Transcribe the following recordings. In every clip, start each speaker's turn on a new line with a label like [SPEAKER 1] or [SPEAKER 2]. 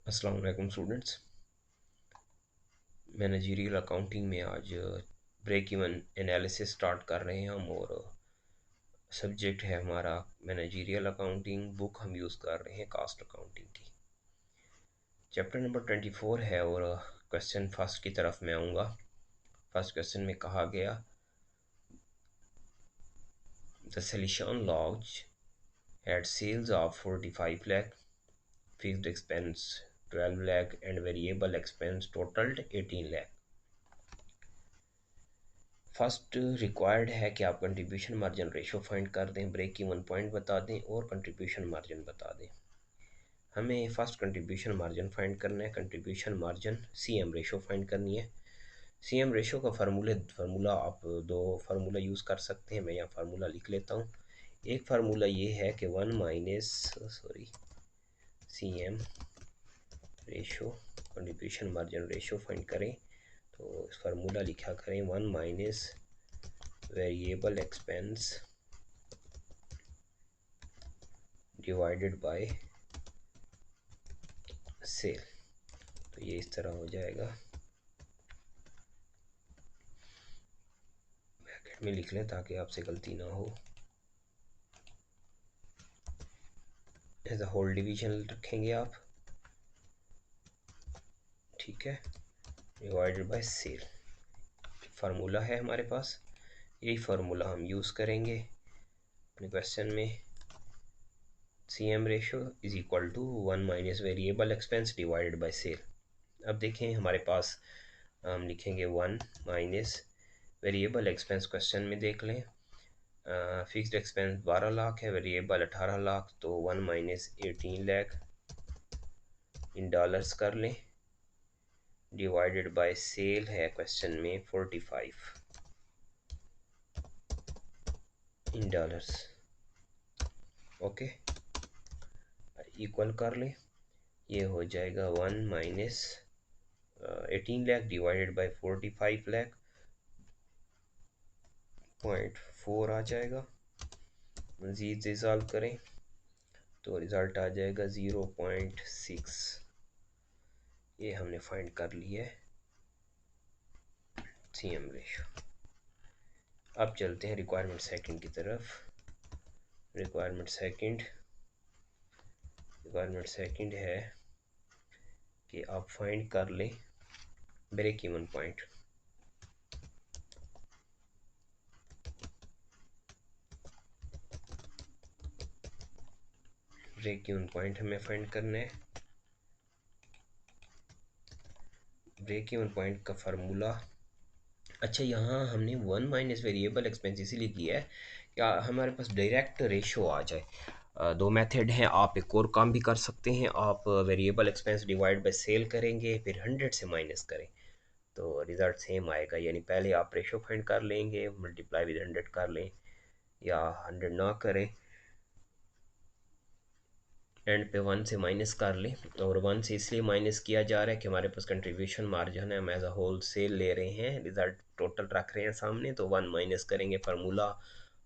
[SPEAKER 1] अस्सलाम वालेकुम students. Managerial accounting में आज ब्रेक इवन एनालिसिस स्टार्ट कर रहे हैं हम, और सब्जेक्ट है हमारा मैनेजरियल अकाउंटिंग। बुक हम यूज़ कर रहे हैं कास्ट अकाउंटिंग की। चैप्टर नंबर 24 है, और क्वेश्चन फर्स्ट की तरफ मैं आऊँगा। फर्स्ट क्वेश्चन में कहा गया, the Salishan lodge had sales of 45 lakh, fixed expense 12 lakh and variable expense totalled 18 lakh। First required है कि आप कंट्रीब्यूशन मार्जिन रेशो फाइंड कर दें, ब्रेक इवन पॉइंट बता दें और कंट्रीब्यूशन मार्जिन बता दें। हमें फर्स्ट कंट्रीब्यूशन मार्जिन फाइंड करना है। Contribution margin CM ratio find करनी है। सीएम रेशो का फार्मूला आप दो फार्मूला यूज़ कर सकते हैं। मैं यहाँ फार्मूला लिख लेता हूँ। एक फार्मूला ये है कि C M ratio contribution margin ratio find करें तो फार्मूला लिखा करें 1 minus variable expense divided by sale. तो ये इस तरह हो जाएगा। ब्रैकेट में लिख लें ताकि आपसे गलती ना हो। एज अ होल डिवीजन रखेंगे आप, ठीक है, डिवाइडेड बाय सेल। फार्मूला है हमारे पास, यही फार्मूला हम यूज़ करेंगे अपने क्वेश्चन में। C M ratio is equal to 1 minus variable expense divided by sale. अब देखें हमारे पास, हम लिखेंगे 1 माइनस वेरिएबल एक्सपेंस। क्वेश्चन में देख लें, फिक्स्ड एक्सपेंस 12 लाख है, वेरिएबल 18 लाख, तो 1 माइनस 18 लाख इन डॉलर्स कर लें, डिवाइडेड बाय सेल है क्वेश्चन में 45 इन डॉलर्स। ओके, इक्वल कर लें, ये हो जाएगा 1 minus 18 lakh divided by 45 lakh, 0.4 आ जाएगा। मज़ीद से सॉल्व करें तो रिज़ल्ट आ जाएगा 0.6। ये हमने फाइंड कर लिया है सी एम रेशो। अब चलते हैं रिक्वायरमेंट सेकंड की तरफ। रिक्वायरमेंट सेकंड है कि आप फाइंड कर लें break even point. Break even point हमें फाइंड करना है। ब्रेक इवन पॉइंट का फार्मूला, अच्छा यहाँ हमने 1 माइनस वेरिएबल एक्सपेंस इसीलिए किया है कि हमारे पास डायरेक्ट रेशो आ जाए। दो मेथड हैं, आप एक और काम भी कर सकते हैं। आप variable expense divide by sale करेंगे, फिर 100 से माइनस करें तो रिज़ल्ट सेम आएगा। यानी पहले आप रेशो फाइंड कर लेंगे, मल्टीप्लाई विद 100 कर लें, या 100 ना करें, एंड पे 1 से माइनस कर लें। और 1 से इसलिए माइनस किया जा रहा है कि हमारे पास कंट्रीब्यूशन मार्जिन है, हम एज अ होल सेल ले रहे हैं, रिज़ल्ट टोटल रख रहे हैं सामने, तो 1 माइनस करेंगे। फार्मूला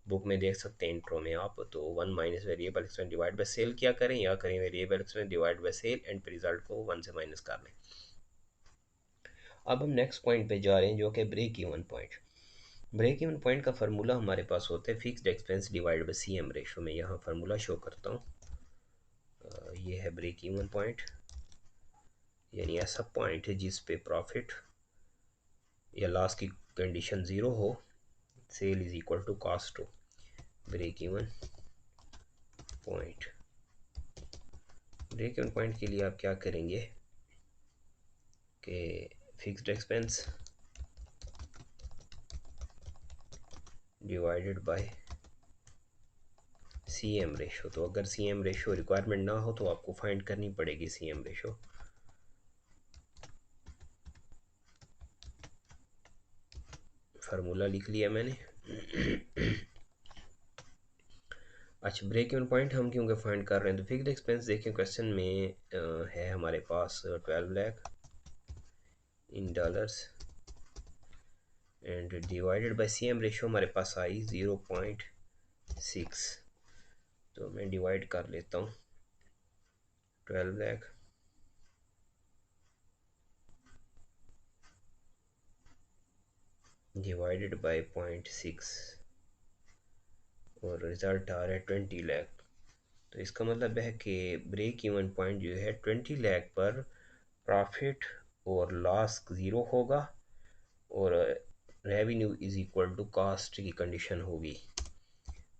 [SPEAKER 1] बुक में देख सकते हैं इंट्रो में आप। तो 1 minus variable expense divide by sale क्या करें, या करें variable expense divide by sale, end पे रिज़ल्ट को 1 से माइनस कर लें। अब हम नेक्स्ट पॉइंट पे जा रहे हैं जो कि break even point. Break even point का फार्मूला हमारे पास होता है fixed expense divide by C M ratio. में यहाँ फार्मूला शो करता हूँ। ये है ब्रेक इवन पॉइंट, यानी ऐसा पॉइंट है जिस पे प्रॉफिट या लॉस की कंडीशन ज़ीरो हो, sale is equal to cost हो। Break even point, break even point के लिए आप क्या करेंगे कि fixed expense divided by C M ratio. तो अगर सी एम रेशो रिक्वायरमेंट ना हो तो आपको फाइंड करनी पड़ेगी सी एम रेशो। फार्मूला लिख लिया मैंने। अच्छा, ब्रेक इवन पॉइंट हम क्योंकि फाइंड कर रहे हैं, तो फिक्स्ड एक्सपेंस देखें क्वेश्चन में है हमारे पास 12 lakh in dollars, and divided by C M ratio हमारे पास आई 0.6। तो मैं डिवाइड कर लेता हूँ 12 लाख डिवाइडेड बाय 0.6 और रिज़ल्ट आ रहा है 20 लाख। तो इसका मतलब है कि ब्रेक इवन पॉइंट जो है 20 लाख पर प्रॉफिट और लॉस ज़ीरो होगा और revenue is equal to cost की कंडीशन होगी।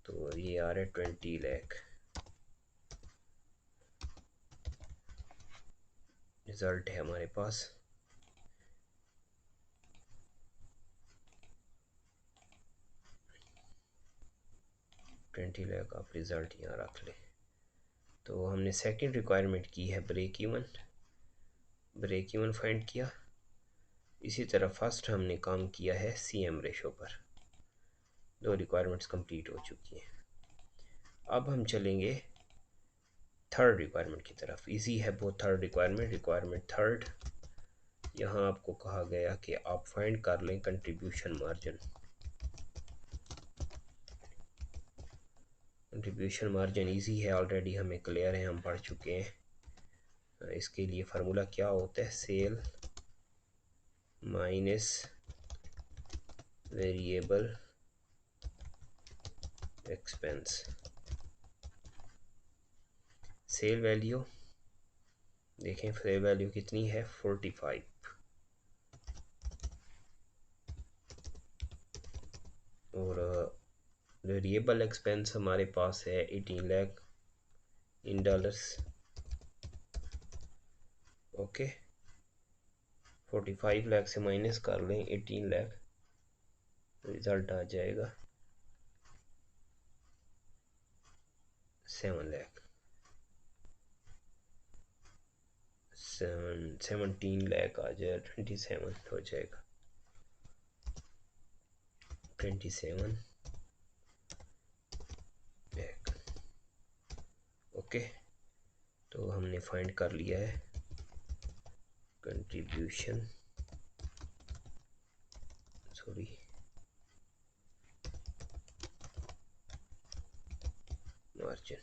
[SPEAKER 1] तो ये आ रहा है 20 लाख। रिज़ल्ट है हमारे पास। $20 आप रिज़ल्ट यहाँ रख लें। तो हमने सेकंड रिक्वायरमेंट की है ब्रेक इवन फाइंड किया। इसी तरह फर्स्ट हमने काम किया है CM रेशो पर। दो रिक्वायरमेंट्स कंप्लीट हो चुकी हैं। अब हम चलेंगे थर्ड रिक्वायरमेंट की तरफ। इजी है वो थर्ड रिक्वायरमेंट थर्ड। यहाँ आपको कहा गया कि आप फाइंड कर लें contribution margin. Contribution margin easy है, ऑलरेडी हमें क्लियर है, हम पढ़ चुके हैं। इसके लिए फार्मूला क्या होता है, sale minus variable expense. Sale value देखें, सेल वैल्यू कितनी है 45 और वेरिएबल एक्सपेंस हमारे पास है 18 lakh in dollars. Okay, 45 lakh से माइनस कर लें 18 लाख, रिज़ल्ट आ जाएगा 7 लाख। 17 लाख आ जाए, 27 हो जाएगा, 27 लाख। ओके, तो हमने फाइंड कर लिया है कंट्रीब्यूशन मार्जिन।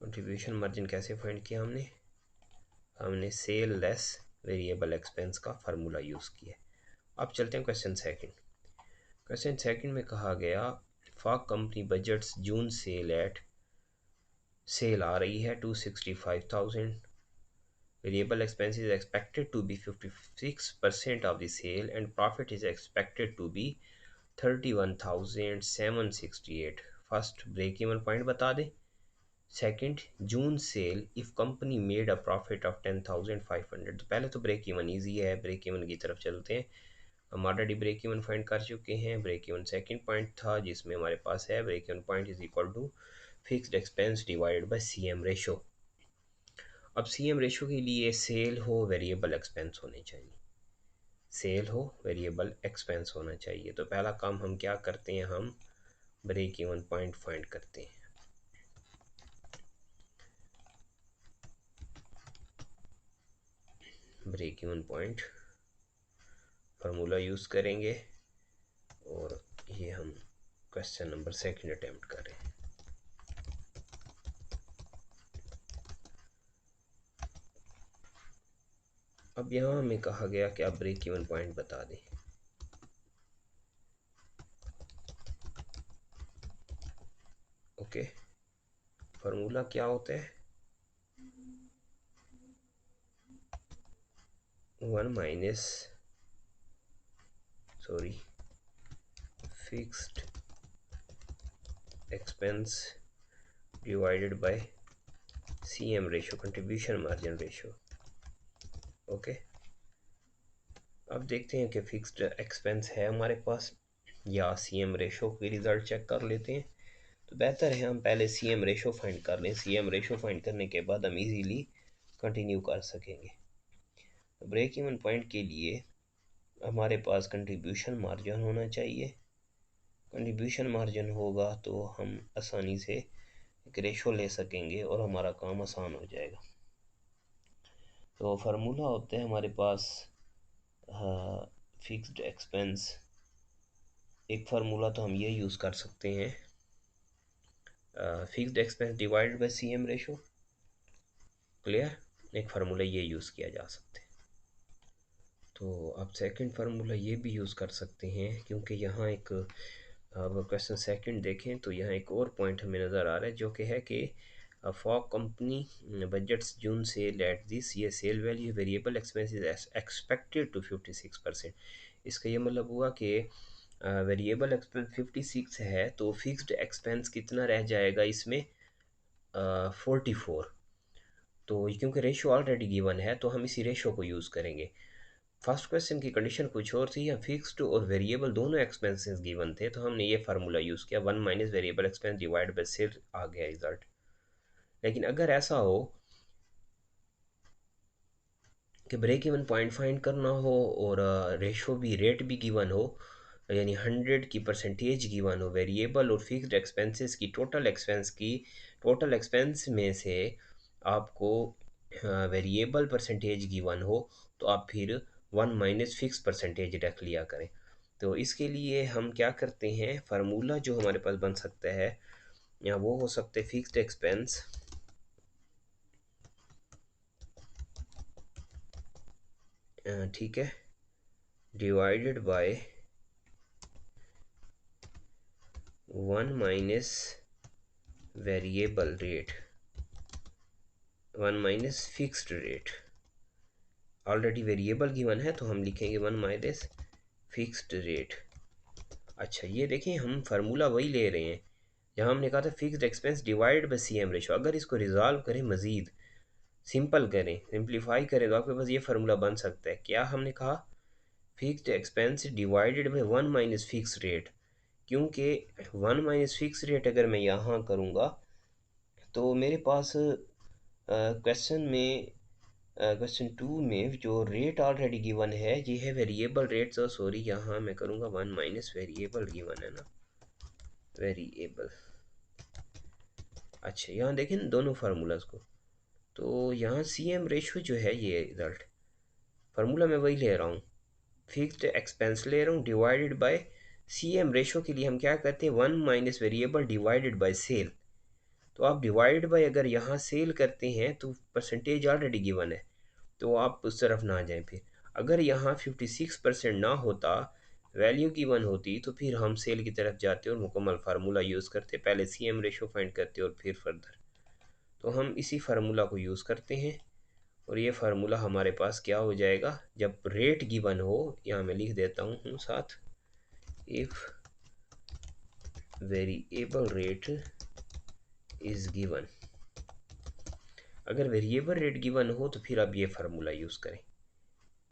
[SPEAKER 1] कंट्रीब्यूशन मार्जिन कैसे फाइंड किया हमने सेल लेस वेरिएबल एक्सपेंस का फार्मूला यूज़ किया। अब चलते हैं क्वेश्चन सेकंड। क्वेश्चन सेकंड में कहा गया Fock company budgets June cell आ रही है 265,000। Variable expense is expected to be 56% of the sale and profit is expected to be 31,768। First break even point बता दें। Second June sale if company made a profit of 10,500। तो पहले तो break even easy है, break even की तरफ चलते हैं। हम ऑलरेडी ब्रेक इवन फाइंड कर चुके हैं। ब्रेक इवन सेकंड पॉइंट था जिसमें हमारे पास है break even point is equal to fixed expense divided by CM ratio. अब CM रेशो के लिए सेल हो वेरिएबल एक्सपेंस होने चाहिए, सेल हो वेरिएबल एक्सपेंस होना चाहिए। तो पहला काम हम क्या करते हैं, हम ब्रेक इवन पॉइंट फाइंड करते हैं। Break even point formula use करेंगे और ये हम क्वेश्चन नंबर सेकंड अटेम्प्ट कर रहे हैं। अब यहाँ हमें कहा गया कि आप ब्रेक इवन पॉइंट बता दें। ओके, फार्मूला क्या होता है, 1 minus fixed expense divided by CM ratio, contribution margin ratio. Okay, अब देखते हैं कि फिक्स्ड एक्सपेंस है हमारे पास या CM रेशो के रिज़ल्ट चेक कर लेते हैं। तो बेहतर है हम पहले CM रेशो फाइंड कर लें। CM रेशो फाइंड करने के बाद हम इजीली कंटिन्यू कर सकेंगे। तो ब्रेक इवन पॉइंट के लिए हमारे पास कंट्रीब्यूशन मार्जिन होना चाहिए। कंट्रीब्यूशन मार्जिन होगा तो हम आसानी से एक रेशो ले सकेंगे और हमारा काम आसान हो जाएगा। तो फार्मूला होता है हमारे पास फिक्स्ड एक्सपेंस। एक फार्मूला तो हम ये यूज़ कर सकते हैं, fixed expense divided by CM ratio. Clear, एक फार्मूला ये यूज़ किया जा सकता है। तो आप सेकंड फार्मूला ये भी यूज़ कर सकते हैं, क्योंकि यहाँ एक अब क्वेश्चन सेकंड देखें तो यहाँ एक और पॉइंट हमें नज़र आ रहा है, जो कि है कि Fog company budgets June sale at this, ये sale value variable expense is expected to 56%। इसका ये मतलब हुआ कि वेरिएबल एक्सपेंस 56 है, तो फिक्स्ड एक्सपेंस कितना रह जाएगा इसमें, 44। तो क्योंकि रेशो ऑलरेडी गिवन है तो हम इसी रेशो को यूज़ करेंगे। फर्स्ट क्वेश्चन की कंडीशन कुछ और थी, या फिक्स्ड और वेरिएबल दोनों एक्सपेंसेस गिवन थे, तो हमने ये फार्मूला यूज़ किया, 1 minus variable expense divide by sale, आ गया रिजल्ट। लेकिन अगर ऐसा हो कि ब्रेक इवन पॉइंट फाइंड करना हो और रेशो भी, रेट भी गिवन हो, यानी 100 की परसेंटेज गिवन हो, वेरिएबल और फिक्स्ड एक्सपेंसेस की टोटल एक्सपेंस में से आपको वेरिएबल परसेंटेज गिवन हो, तो आप फिर 1 माइनस फिक्स परसेंटेज रख लिया करें। तो इसके लिए हम क्या करते हैं, फार्मूला जो हमारे पास बन सकता है, या वो हो सकते फिक्स्ड एक्सपेंस ठीक है, divided by 1 minus variable rate, 1 minus fixed rate. Already variable given है तो हम लिखेंगे 1 माइनस फिक्स्ड रेट। अच्छा ये देखें, हम फार्मूला वही ले रहे हैं जहाँ हमने कहा था fixed expense divide by C M ratio. अगर इसको रिजॉल्व करें, मज़ीद सिंपल करें, सिंप्लीफाई करें, तो आपके पास ये फार्मूला बन सकता है। क्या हमने कहा, fixed expense divided by 1 minus fix rate. क्योंकि 1 माइनस फिक्स रेट अगर मैं यहाँ करूँगा तो मेरे पास क्वेश्चन में, क्वेश्चन टू में जो रेट ऑलरेडी गिवन है ये है वेरिएबल रेट। तो सॉरी, यहाँ मैं करूँगा 1 माइनस वेरिएबल गिवन है ना, वेरिएबल। अच्छा यहाँ देखें ना दोनों फार्मूलाज को, तो यहाँ सी एम रेशो जो है, ये रिजल्ट फार्मूला मैं वही ले रहा हूँ, फिक्स्ड एक्सपेंस ले रहा हूँ divided by C M ratio. के लिए हम क्या करते हैं, 1 minus variable divided by sale. तो आप डिवाइड बाय अगर यहाँ सेल करते हैं तो परसेंटेज ऑलरेडी गिवन है, तो आप उस तरफ ना जाएं। फिर अगर यहाँ 56% ना होता, वैल्यू गिवन होती, तो फिर हम सेल की तरफ जाते और मुकम्मल फार्मूला यूज़ करते, पहले सी एम रेशो फाइंड करते और फिर फर्दर। तो हम इसी फार्मूला को यूज़ करते हैं, और ये फार्मूला हमारे पास क्या हो जाएगा, जब रेट गिवन हो, यहाँ मैं लिख देता हूँ साथ, if variable rate is given. अगर वेरिएबल रेट गिवन हो तो फिर आप ये फार्मूला यूज़ करें।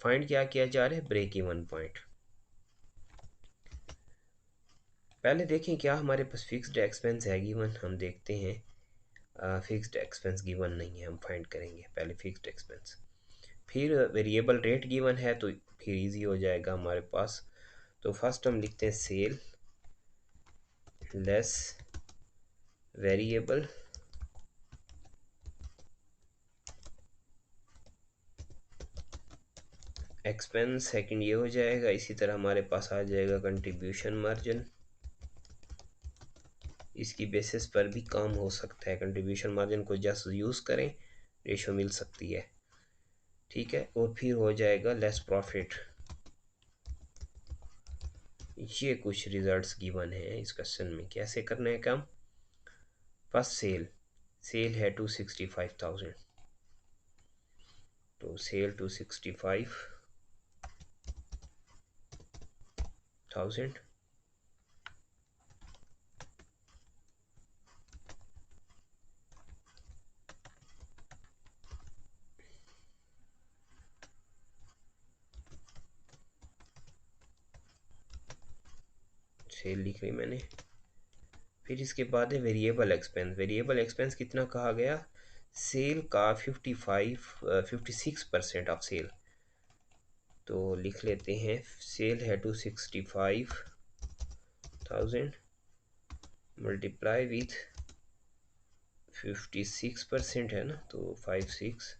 [SPEAKER 1] फाइंड क्या किया जा रहा है, ब्रेक इवन पॉइंट। पहले देखें क्या हमारे पास फिक्स्ड एक्सपेंस है गिवन, हम देखते हैं। फिक्स्ड एक्सपेंस गिवन नहीं है, हम फाइंड करेंगे पहले फिक्स्ड एक्सपेंस, फिर वेरिएबल रेट गिवन है, तो फिर इजी हो जाएगा हमारे पास। तो फर्स्ट हम लिखते हैं sale less variable expense, second ये हो जाएगा। इसी तरह हमारे पास आ जाएगा कंट्रीब्यूशन मार्जिन, इसकी बेसिस पर भी काम हो सकता है, कंट्रीब्यूशन मार्जिन को जस्ट यूज़ करें, रेशो मिल सकती है, ठीक है। और फिर हो जाएगा लेस प्रॉफिट। ये कुछ रिजल्ट्स गिवन हैं इस क्वेश्चन में, कैसे करना है काम। फर्स्ट सेल है 265,000, तो सेल 265,000, सेल लिख रही मैंने। फिर इसके बाद है वेरिएबल एक्सपेंस। वेरिएबल एक्सपेंस कितना कहा गया, सेल का 56% ऑफ सेल। तो लिख लेते हैं, सेल है 265,000 मल्टीप्लाई विथ 56% है ना, तो 56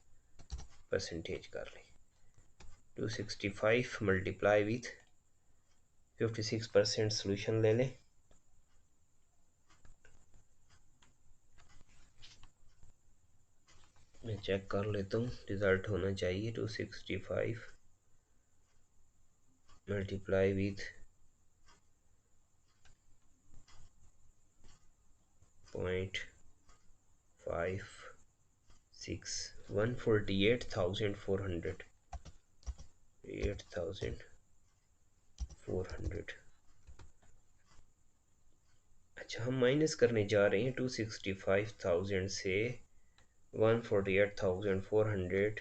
[SPEAKER 1] परसेंटेज कर लें। 265 मल्टीप्लाई विथ 56% सोल्यूशन ले लें। मैं चेक कर लेता हूँ, रिज़ल्ट होना चाहिए 265 मल्टीप्लाई विथ 0.56 148,400 8,400। अच्छा, हम माइनस करने जा रहे हैं 265,000 से 148,400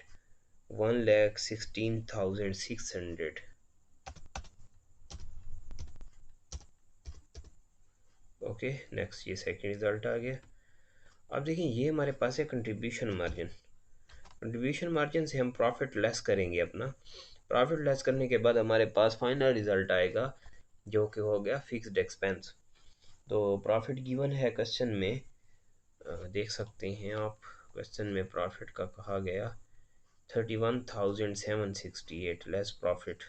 [SPEAKER 1] 1,16,600। ओके, नेक्स्ट ये सेकंड रिजल्ट आ गया। अब देखिए ये हमारे पास है कंट्रीब्यूशन मार्जिन। कंट्रीब्यूशन मार्जिन से हम प्रॉफिट लेस करेंगे अपना। प्रॉफिट लेस करने के बाद हमारे पास फाइनल रिजल्ट आएगा जो कि हो गया फिक्स्ड एक्सपेंस। तो प्रॉफिट गिवन है क्वेश्चन में, देख सकते हैं आप क्वेश्चन में प्रॉफिट का कहा गया 31,768 लेस प्रॉफिट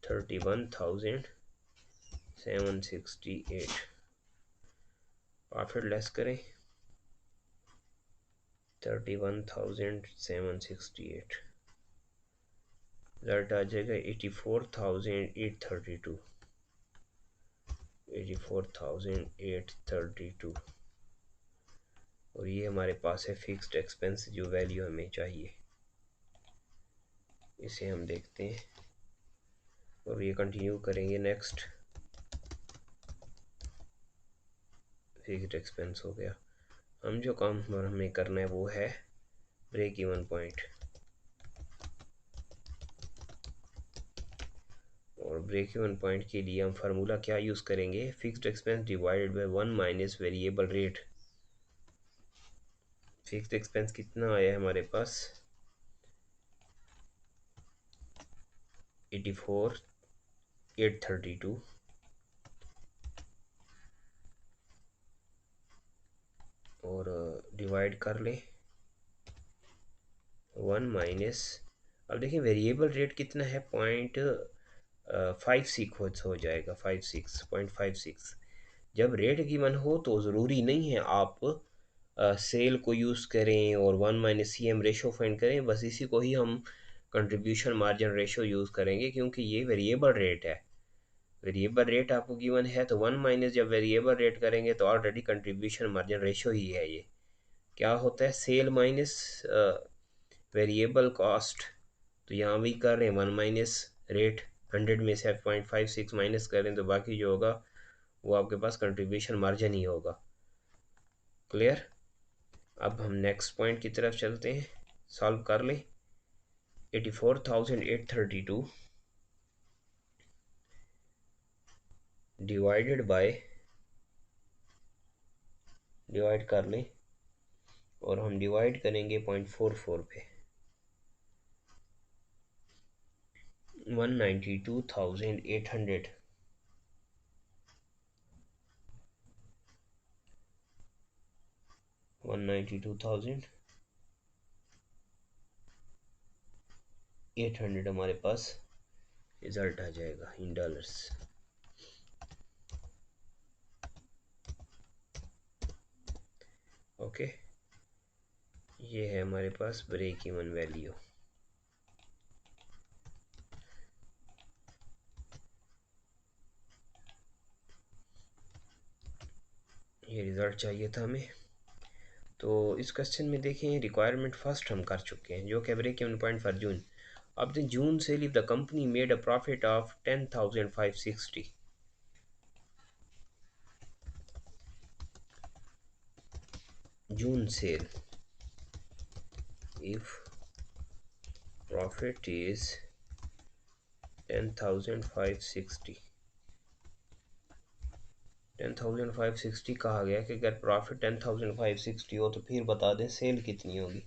[SPEAKER 1] 31,768। प्रॉफिट लेस करें 31,768, रिजल्ट आ जाएगा 84,832 84,832। और ये हमारे पास है फिक्स्ड एक्सपेंस जो वैल्यू हमें चाहिए, इसे हम देखते हैं और ये कंटिन्यू करेंगे। नेक्स्ट फिक्स्ड एक्सपेंस हो गया। हम जो काम हमें करना है वो है ब्रेक इवन पॉइंट, और ब्रेक इवन पॉइंट के लिए हम फार्मूला क्या यूज़ करेंगे, fixed expense divided bye 1 minus variable rate. Fixed expense कितना आया है हमारे पास 84,832 और डिवाइड कर ले 1 माइनस, अब देखिए वेरिएबल रेट कितना है 0.56 हो जाएगा 56.56। जब रेट गिवन हो तो ज़रूरी नहीं है आप सेल को यूज़ करें और 1 - CM रेशो फाइंड करें, बस इसी को ही हम कंट्रीब्यूशन मार्जिन रेशो यूज़ करेंगे क्योंकि ये वेरिएबल रेट है। वेरिएबल रेट आपको गिवन है तो 1 माइनस जब वेरिएबल रेट करेंगे तो ऑलरेडी कंट्रीब्यूशन मार्जिन रेशो ही है। ये क्या होता है सेल माइनस वेरिएबल कॉस्ट, तो यहाँ भी कर रहे हैं 1 माइनस रेट 100 में से 0.56 माइनस करें तो बाकी जो होगा वो आपके पास कंट्रीब्यूशन मार्जिन ही होगा। क्लियर। अब हम नेक्स्ट पॉइंट की तरफ चलते हैं, सॉल्व कर लें। 84,832 डिवाइडेड बाय, डिवाइड कर लें और हम डिवाइड करेंगे 0.44 पे 192,800 192,800 हमारे पास रिजल्ट आ जाएगा इन डॉलर्स। ओके, ये है हमारे पास ब्रेक इवन वैल्यू। ये रिज़ल्ट चाहिए था हमें। तो इस क्वेश्चन में देखें रिक्वायरमेंट फर्स्ट हम कर चुके हैं जो कि break even point for June. अब the June sale if the company made a profit of 10,560। June sale if profit is 10,560, 10,560 कहा गया कि अगर प्रॉफिट 10,560 हो तो फिर बता दें सेल कितनी होगी।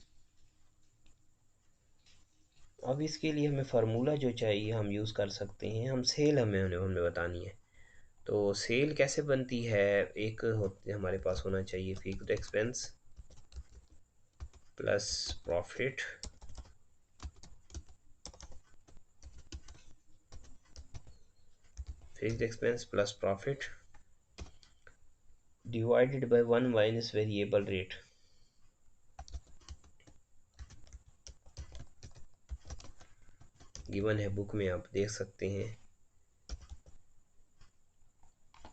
[SPEAKER 1] अब इसके लिए हमें फार्मूला जो चाहिए हम यूज़ कर सकते हैं, हम सेल हमें बतानी है। तो सेल कैसे बनती है, एक हमारे पास होना चाहिए fixed expense plus profit fixed expense plus profit divided by 1 minus variable rate. Given है बुक में, आप देख सकते हैं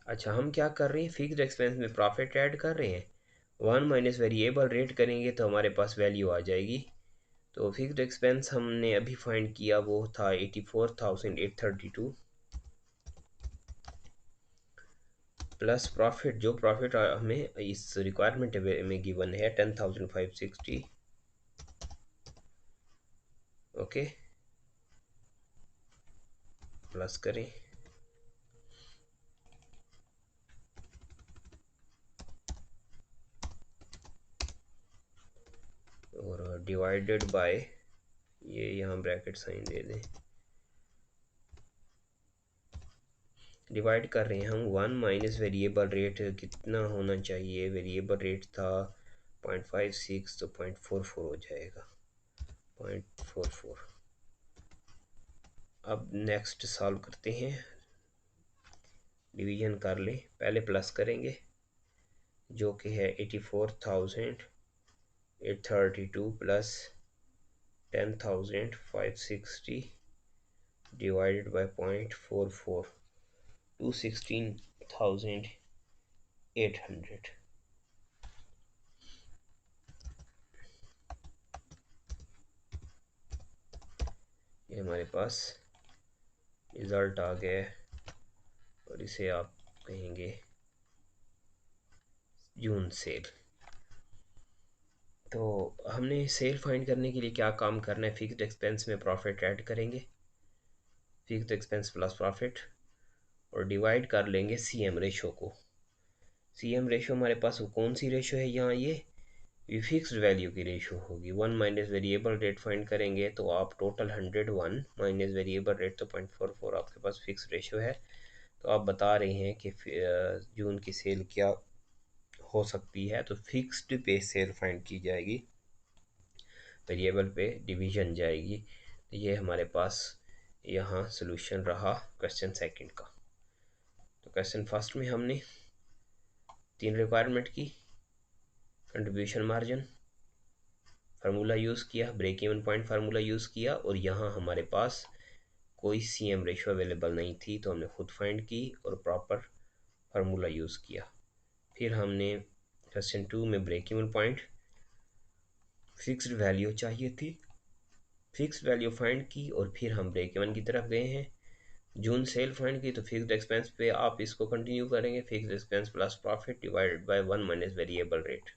[SPEAKER 1] अच्छा, हम क्या कर रहे हैं, फिक्स्ड एक्सपेंस में प्रॉफिट ऐड कर रहे हैं, वन माइनस वेरिएबल रेट करेंगे तो हमारे पास वैल्यू आ जाएगी। तो फिक्स्ड एक्सपेंस हमने अभी फाइंड किया, वो था 84,832 प्लस प्रॉफिट, जो प्रॉफिट हमें इस रिक्वायरमेंट में गिवन है 10,560। ओके, प्लस करें और डिवाइडेड बाय, ये यहाँ ब्रैकेट साइन दे दें, डिवाइड कर रहे हैं हम, वन माइनस वेरिएबल रेट कितना होना चाहिए, वेरिएबल रेट था 0.56, तो 0.44 हो जाएगा, 0.44। अब नेक्स्ट सॉल्व करते हैं, डिवीजन कर लें, पहले प्लस करेंगे जो कि है 84,832 प्लस 10,560 डिवाइडेड बाय 0.44, 216,800। ये हमारे पास रिज़ल्ट आ गया है और इसे आप कहेंगे जून सेल। तो हमने सेल फाइंड करने के लिए क्या काम करना है, फिक्स्ड एक्सपेंस में प्रॉफिट ऐड करेंगे, फिक्स्ड एक्सपेंस प्लस प्रॉफिट, और डिवाइड कर लेंगे सीएम रेशो को। सीएम रेशो हमारे पास कौन सी रेशो है, यहाँ ये फिक्स्ड वैल्यू की रेशो होगी, one minus variable rate find करेंगे तो आप टोटल 101 माइनस वेरिएबल रेट तो 0.44, आपके पास फिक्स्ड रेशो है। तो आप बता रहे हैं कि जून की सेल क्या हो सकती है, तो फिक्स्ड पे सेल फाइंड की जाएगी, वेरिएबल पे डिवीजन जाएगी। तो ये हमारे पास यहाँ सॉल्यूशन रहा क्वेश्चन सेकंड का। तो क्वेश्चन फर्स्ट में हमने तीन रिक्वायरमेंट की, कंट्रीब्यूशन मार्जिन फार्मूला यूज़ किया, break even point formula use किया, और यहाँ हमारे पास कोई सीएम रेशो अवेलेबल नहीं थी तो हमने खुद फाइंड की और प्रॉपर फार्मूला यूज़ किया। फिर हमने क्वेश्चन टू में break even point fixed value चाहिए थी, फिक्स्ड वैल्यू फाइंड की और फिर हम ब्रेक इवन की तरफ गए हैं। जून सेल फाइंड की तो फिक्स्ड एक्सपेंस पे आप इसको कंटिन्यू करेंगे, fixed expense plus profit divided by one minus variable rate.